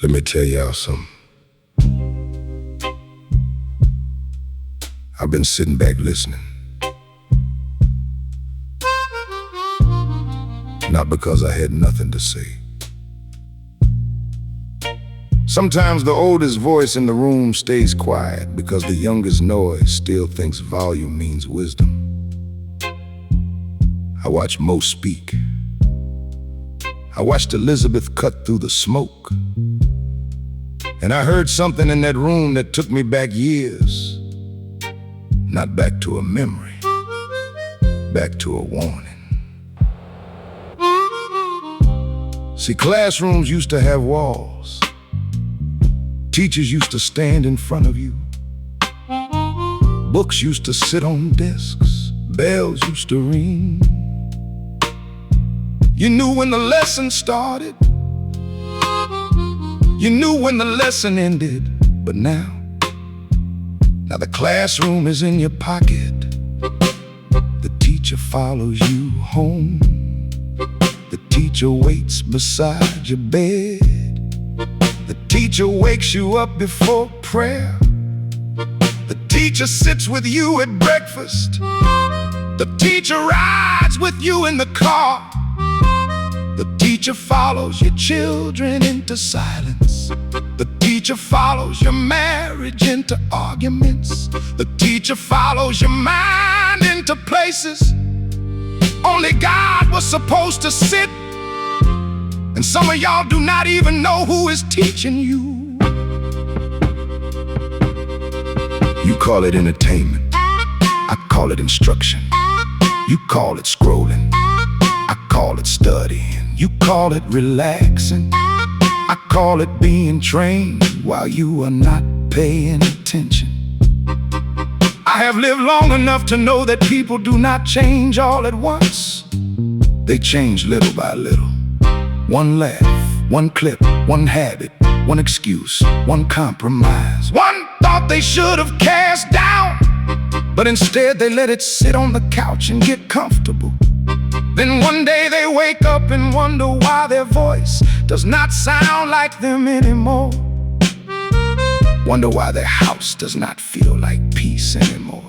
Let me tell y'all something. I've been sitting back listening. Not because I had nothing to say. Sometimes the oldest voice in the room stays quiet because the youngest noise still thinks volume means wisdom. I watched Mo speak. I watched Elizabeth cut through the smoke. And I heard something in that room that took me back years. Not back to a memory, back to a warning. See, classrooms used to have walls. Teachers used to stand in front of you. Books used to sit on desks. Bells used to ring. You knew when the lesson started. You knew when the lesson ended. But now the classroom is in your pocket. The teacher follows you home. The teacher waits beside your bed. The teacher wakes you up before prayer. The teacher sits with you at breakfast. The teacher rides with you in the car. The teacher follows your children into silence. The teacher follows your marriage into arguments. The teacher follows your mind into places only God was supposed to sit. And some of y'all do not even know who is teaching you. You call it entertainment. I call it instruction. You call it scrolling. I call it studying. You call it relaxing. I call it being trained while you are not paying attention. I have lived long enough to know that people do not change all at once. They change little by little. One laugh, one clip, one habit, one excuse, one compromise, one thought they should have cast down, but instead they let it sit on the couch and get comfortable. Then one day they wake up and wonder why their voice does not sound like them anymore. Wonder why their house does not feel like peace anymore.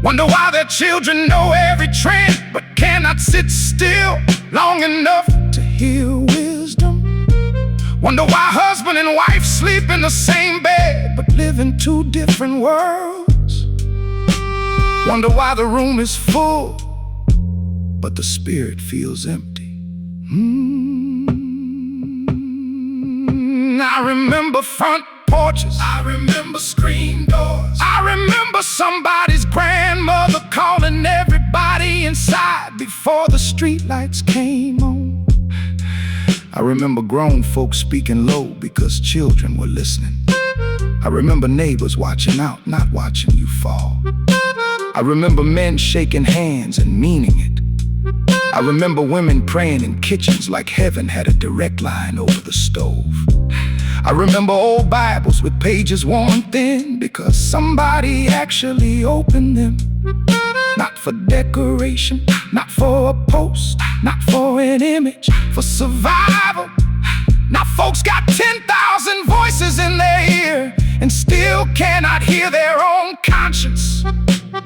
Wonder why their children know every trend but cannot sit still long enough to hear wisdom. Wonder why husband and wife sleep in the same bed but live in two different worlds. Wonder why the room is full but the spirit feels empty. I remember front porches. I remember screen doors. I remember somebody's grandmother calling everybody inside before the streetlights came on. I remember grown folks speaking low because children were listening. I remember neighbors watching out, not watching you fall. I remember men shaking hands and meaning it. I remember women praying in kitchens like heaven had a direct line over the stove. I remember old Bibles with pages worn thin because somebody actually opened them. Not for decoration, not for a post, not for an image, for survival. Now folks got 10,000 voices in their ear and still cannot hear their own conscience.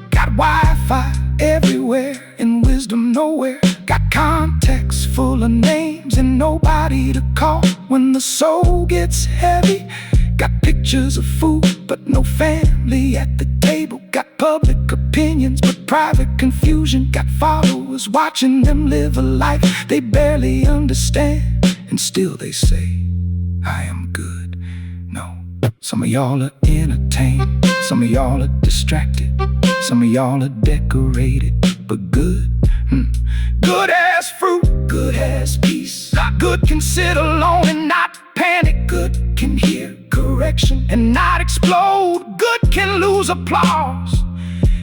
Got Wi-Fi everywhere and wisdom nowhere. Got contacts full of names and nobody to call when the soul gets heavy. Got pictures of food but no family at the table. Got public opinions but private confusion. Got followers watching them live a life they barely understand, and still they say, I am good. No, some of y'all are entertained. Some of y'all are distracted. Some of y'all are decorated, but good. Good as fruit, good as peace. Good can sit alone and not panic. Good can hear correction and not explode. Good can lose applause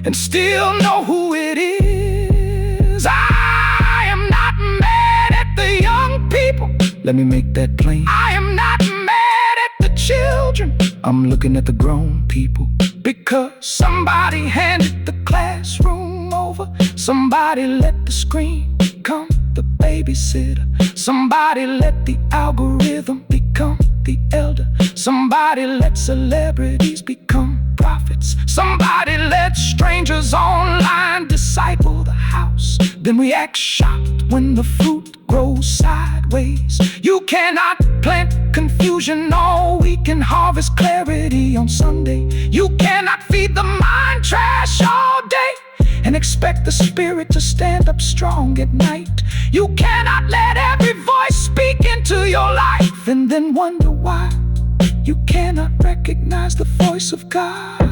and still know who it is. I am not mad at the young people. Let me make that plain. I am not mad at the children. I'm looking at the grown people because somebody handed the classroom over. Somebody let the screen become the babysitter. Somebody let the algorithm become the elder. Somebody let celebrities become prophets. Somebody let strangers online disciple the house. Then we act shocked when the fruit grows sideways. You cannot plant confusion all week and harvest clarity on Sunday. You cannot feed the mind trash all day and expect the spirit to stand up strong at night. You cannot let every voice speak into your life and then wonder why you cannot recognize the voice of God.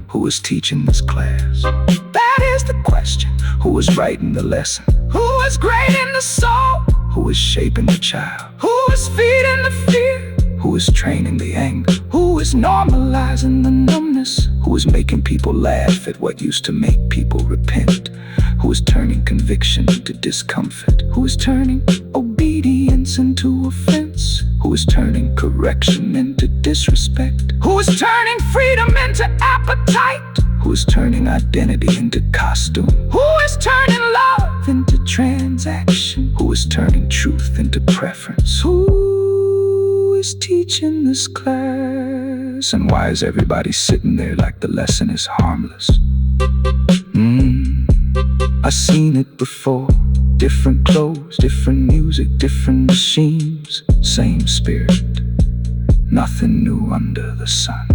Who is teaching this class? That is the question. Who is writing the lesson? Who is grading the soul? Who is shaping the child? Who is feeding the fear? Who is training the anger? Who is normalizing the numbness? Who is making people laugh at what used to make people repent? Who is turning conviction into discomfort? Who is turning obedience into offense? Who is turning correction into disrespect? Who is turning freedom into appetite? Who is turning identity into costume? Who is turning love into transaction? Who is turning truth into preference? Who is teaching this class? And why is everybody sitting there like the lesson is harmless? I've seen it before. Different clothes, different music, different machines, same spirit. Nothing new under the sun.